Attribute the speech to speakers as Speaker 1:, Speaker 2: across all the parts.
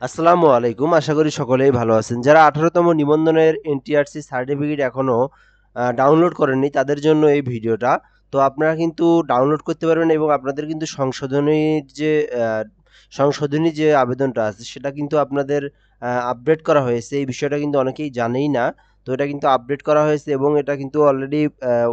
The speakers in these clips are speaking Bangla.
Speaker 1: আসসালামু আলাইকুম। আশা করি সকলেই ভালো আছেন। যারা ১৮তম নিবন্ধনের এনটিআরসি সার্টিফিকেট এখনো ডাউনলোড করেননি তাদের জন্য এই ভিডিওটা। তো আপনারা কিন্তু ডাউনলোড করতে পারবেন এবং আপনাদের কিন্তু আ সংশোধনী যে আবেদনটা আছে সেটা কিন্তু আপনাদের আপডেট করা হয়েছে। এই বিষয়টা কিন্তু অনেকেই জানেই না। তো এটা কিন্তু আপডেট করা হয়েছে এবং এটা কিন্তু অলরেডি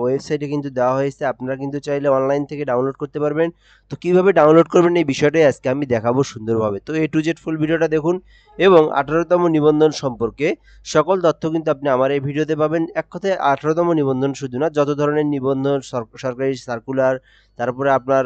Speaker 1: ওয়েবসাইটে কিন্তু দেওয়া হয়েছে। আপনারা কিন্তু চাইলে অনলাইন থেকে ডাউনলোড করতে পারবেন। তো কিভাবে ডাউনলোড করবেন এই বিষয়টাই আজকে আমি দেখাবো সুন্দরভাবে। তো A to Z ফুল ভিডিওটা দেখুন এবং ১৮তম নিবন্ধন সম্পর্কে সকল তথ্য কিন্তু আপনি আমার এই ভিডিওতে পাবেন। এক কথায় ১৮তম নিবন্ধন শুধু না, যত ধরনের নিবন্ধন সরকারি সার্কুলার, তারপরে আপনার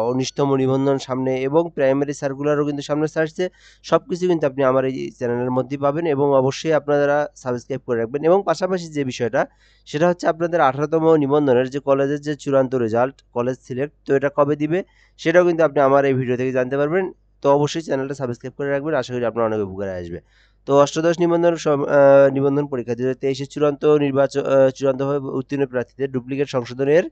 Speaker 1: ১৯তম নিবন্ধন সামনে এবং প্রাইমারি সার্কুলারও কিন্তু সামনে আসছে। সবকিছু কিন্তু আপনি আমার এই চ্যানেলের মধ্যেই পাবেন এবং অবশ্যই আপনারা সাবস্ক্রাইব করে রাখবেন এবং পাশাপাশি যে বিষয়টা সেটা হচ্ছে আপনাদের ১৮তম নিবন্ধনের যে কলেজের যে চূড়ান্ত রেজাল্ট, কলেজ সিলেক্ট তো এটা কবে দিবে সেটাও কিন্তু আপনি আমার এই ভিডিও থেকে জানতে পারবেন। তো অবশ্যই চ্যানেলটা সাবস্ক্রাইব করে রাখবেন। আশা করি আপনার অনেক উপকারে আসবে। তো অষ্টাদশ নিবন্ধন পরীক্ষা ২০২৩ চূড়ান্তভাবে উত্তীর্ণ প্রার্থীদের ডুপ্লিকেট সংশোধনের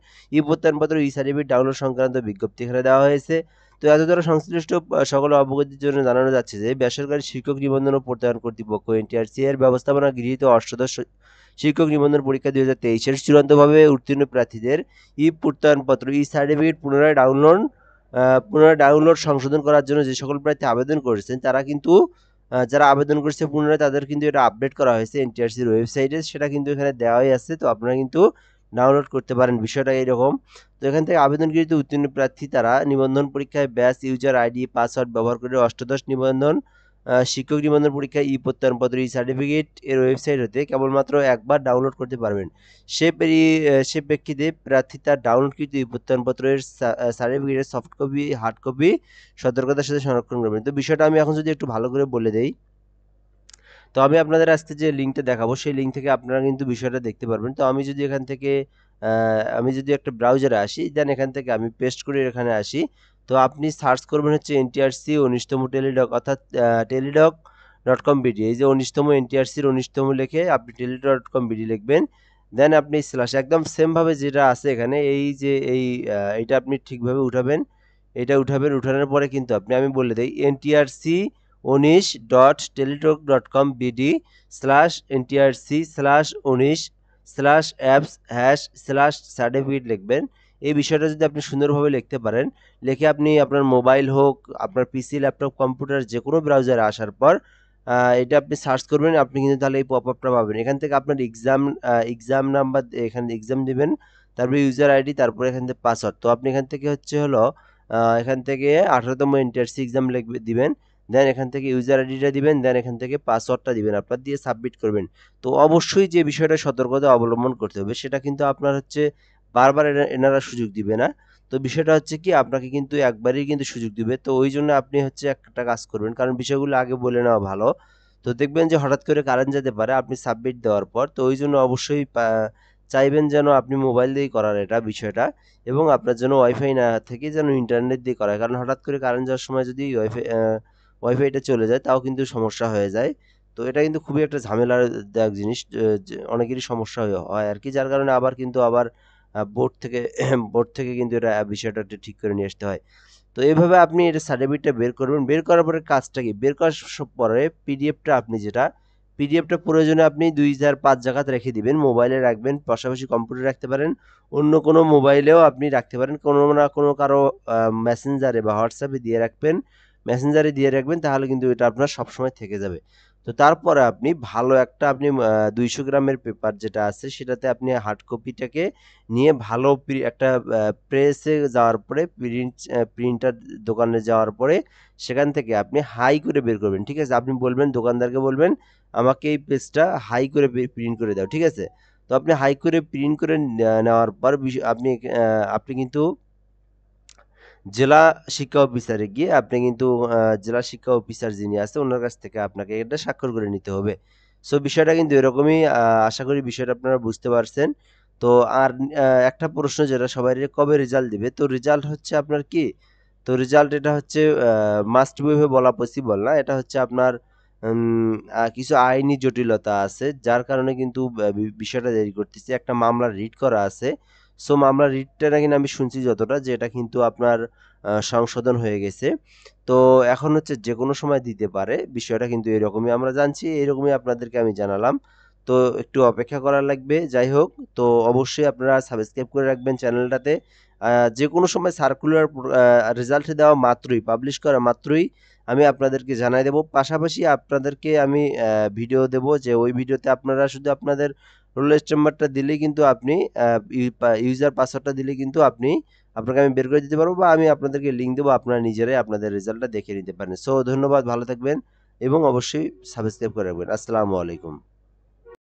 Speaker 1: প্রত্যয়নপত্র সার্টিফিকেট ডাউনলোড সংক্রান্ত বিজ্ঞপ্তি এখানে দেওয়া হয়েছে। তো এত দ্বারা সংশ্লিষ্ট সকল অবগতির জন্য জানানো যাচ্ছে যে বেসরকারি শিক্ষক নিবন্ধন ও প্রত্যয়ন কর্তৃপক্ষ এনটিআরসি এর ব্যবস্থাপনা গৃহীত অষ্টাদশ শিক্ষক নিবন্ধন পরীক্ষা ২০২৩ চূড়ান্তভাবে উত্তীর্ণ প্রার্থীদের প্রত্যয়নপত্র সার্টিফিকেট পুনরায় ডাউনলোড সংশোধন করার জন্য যে সকল প্রার্থী আবেদন করেছেন তারা কিন্তু যারা আবেদন করছে পুনরায় তাদের কিন্তু এটা আপডেট করা হয়েছে এনটিআরসির ওয়েবসাইটে, সেটা কিন্তু এখানে দেওয়াই আছে। তো আপনারা কিন্তু ডাউনলোড করতে পারেন। বিষয়টা এইরকম। তো এখান থেকে আবেদনকৃত উত্তীর্ণ প্রার্থী তারা নিবন্ধন পরীক্ষায় ব্যাচ ইউজার আইডি পাসওয়ার্ড ব্যবহার করে অষ্টাদশ নিবন্ধন শিক্ষক নিবন্ধন পরীক্ষায় প্রত্যয়নপত্র সার্টিফিকেট এর ওয়েবসাইট হতে কেবলমাত্র একবার ডাউনলোড করতে পারবেন। সে প্রেক্ষিতে প্রার্থী তার ডাউনলোডকৃত প্রত্যয়নপত্রের সার্টিফিকেটের সফট কপি, হার্ড কপি সতর্কতার সাথে সংরক্ষণ করবেন। তো বিষয়টা আমি এখন যদি একটু ভালো করে বলে দেই, তো আমি আপনাদের আজকে যে লিঙ্কটা দেখাবো সেই লিঙ্ক থেকে আপনারা কিন্তু বিষয়টা দেখতে পারবেন। তো আমি যদি এখান থেকে আমি যদি একটা ব্রাউজারে আসি, দেন এখান থেকে আমি পেস্ট করে এখানে আসি। তো আপনি সার্চ করবেন হচ্ছে এনটিআরসি ১৯তম টেলিডক অর্থাৎ টেলিডক.com.bd। এই যে ১৯তম এনটিআরসির ১৯তম লিখে আপনি টেলিডক.com.bd লিখবেন। দেন আপনি স্ল্যাশ একদম সেম ভাবে যেটা আছে এখানে এই যে এইটা আপনি ঠিকভাবে উঠাবেন। এটা উঠাবেন, উঠানোর পরে কিন্তু আমি বলে দেই এনটিআরসি ১৯.টেলিটক.com.bd/NTRC/19/apps/সার্টিফিকেট লিখবেন। এই বিষয়টা যদি আপনি সুন্দরভাবে লিখতে পারেন, লিখে আপনি আপনার মোবাইল হোক, আপনার পিসি, ল্যাপটপ, কম্পিউটার যেকোনো ব্রাউজারে আসার পর এটা আপনি সার্চ করবেন, আপনি কিন্তু তাহলে এই পপআপটা পাবেন। এখান থেকে আপনার এক্সাম নাম্বার এখানে এক্সাম দিবেন, তারপরে ইউজার আইডি, তারপরে এখান থেকে পাসওয়ার্ড। তো আপনি এখান থেকে হচ্ছে হলো এখান থেকে ১৮তম এনটিআরসি এক্সাম দিবেন। দেন এখান থেকে ইউজার আইডিটা দিবেন, দেন এখান থেকে পাসওয়ার্ডটা দিবেন, আপনার দিয়ে সাবমিট করবেন। তো অবশ্যই যে বিষয়টা সতর্কতা অবলম্বন করতে হবে সেটা কিন্তু আপনার হচ্ছে বারবার এনারা সুযোগ দিবে না। তো বিষয়টা হচ্ছে কি আপনাকে কিন্তু একবারেই কিন্তু সুযোগ দিবে। তো ওই জন্য আপনি হচ্ছে একটা কাজ করবেন, কারণ বিষয়গুলো আগে বলে নেওয়া ভালো। তো দেখবেন যে হঠাৎ করে কারেন্ট যেতে পারে আপনি সাবমিট দেওয়ার পর। তো ওই জন্য অবশ্যই চাইবেন যেন আপনি মোবাইল দিয়েই করার এটা বিষয়টা এবং আপনার জন্য ওয়াইফাই না থেকে যেন ইন্টারনেট দিয়ে করা হয়। কারণ হঠাৎ করে কারেন্ট যাওয়ার সময় যদি ওয়াইফাইটা চলে যায় তাও কিন্তু সমস্যা হয়ে যায়। তো এটা কিন্তু খুবই একটা ঝামেলার দায়ক জিনিস। যে অনেকেরই সমস্যা হয় আরকি। যার কারণে আবার বোর্ড থেকে কিন্তু এটা বিষয়টা একটু ঠিক করে নিয়ে আসতে হয়। তো এভাবে আপনি এটা সার্টিফিকেটটা বের করবেন। বের করার পরে কাজটা কি? বের করার পরে পিডিএফটা আপনি যেটা, পিডিএফটা প্রয়োজনে আপনি ২-৪-৫ জায়গাতে রেখে দিবেন। মোবাইলে রাখবেন, পাশাপাশি কম্পিউটারে রাখতে পারেন। অন্য কোনো মোবাইলেও আপনি রাখতে পারেন। কোনো না কোনো কারো মেসেঞ্জারে বা হোয়াটসঅ্যাপে দিয়ে রাখবেন। মেসেঞ্জারে দিয়ে রাখবেন, তাহলে কিন্তু এটা আপনার সবসময় থেকে যাবে। তো তারপরে আপনি ভালো একটা ২০০ গ্রামের পেপার যেটা আছে সেটাতে আপনি হার্ড কপিটাকে নিয়ে ভালো একটা প্রেসে যাওয়ার পরে প্রিন্টার দোকানে যাওয়ার পরে সেখান থেকে আপনি হাই করে বের করবেন। ঠিক আছে? আপনি বলবেন, দোকানদারকে বলবেন আমাকে এই পেজটা হাই করে প্রিন্ট করে দাও। ঠিক আছে? তো আপনি হাই করে প্রিন্ট করে নেওয়ার পর আপনি কিন্তু জেলা শিক্ষা অফিসারে গিয়ে আপনি কিন্তু জেলা শিক্ষা অফিসার যিনি আছে ওনার কাছ থেকে আপনাকে এটা স্বাক্ষর করে নিতে হবে। সো বিষয়টা কিন্তু এরকমই। আশা করি বিষয়টা আপনারা বুঝতে পারছেন। তো আর একটা প্রশ্ন যেটা সবারই, কবে রেজাল্ট দিবে? তো রেজাল্ট হচ্ছে আপনার কি? তো রেজাল্ট এটা হচ্ছে মাস্ট বি ভাবে বলা পসিবল না। এটা হচ্ছে আপনার কিছু আইনি জটিলতা আছে। যার কারণে কিন্তু বিষয়টা দেরি করতেছে। একটা মামলা রিট করা আছে। সো মামলার রিটটা নাকি আমি শুনছি যতটা যে এটা কিন্তু আপনার সংশোধন হয়ে গেছে। তো এখন হচ্ছে যেকোনো সময় দিতে পারে। বিষয়টা কিন্তু এরকমই আমরা জানছি, এরকমই আপনাদেরকে আমি জানালাম। তো একটু অপেক্ষা করা লাগবে। যাই হোক, তো অবশ্যই আপনারা সাবস্ক্রাইব করে রাখবেন চ্যানেলটাতে। যেকোনো সময় সার্কুলার রেজাল্ট দেওয়া মাত্রই, পাবলিশ করা মাত্রই আমি আপনাদেরকে জানাই দেব। পাশাপাশি আপনাদেরকে আমি ভিডিও দেব, যে ওই ভিডিওতে আপনারা শুধু আপনাদের রোল নাম্বারটা দিলেই কিন্তু আপনি ইউজার পাসওয়ার্ডটা দিলে কিন্তু আপনাকে আমি বের করে দিতে পারবো, বা আমি আপনাদেরকে লিঙ্ক দেবো, আপনারা নিজেরাই আপনাদের রেজাল্টটা দেখে নিতে পারেন। সো ধন্যবাদ, ভালো থাকবেন এবং অবশ্যই সাবস্ক্রাইব করে রাখবেন। আসসালামু আলাইকুম।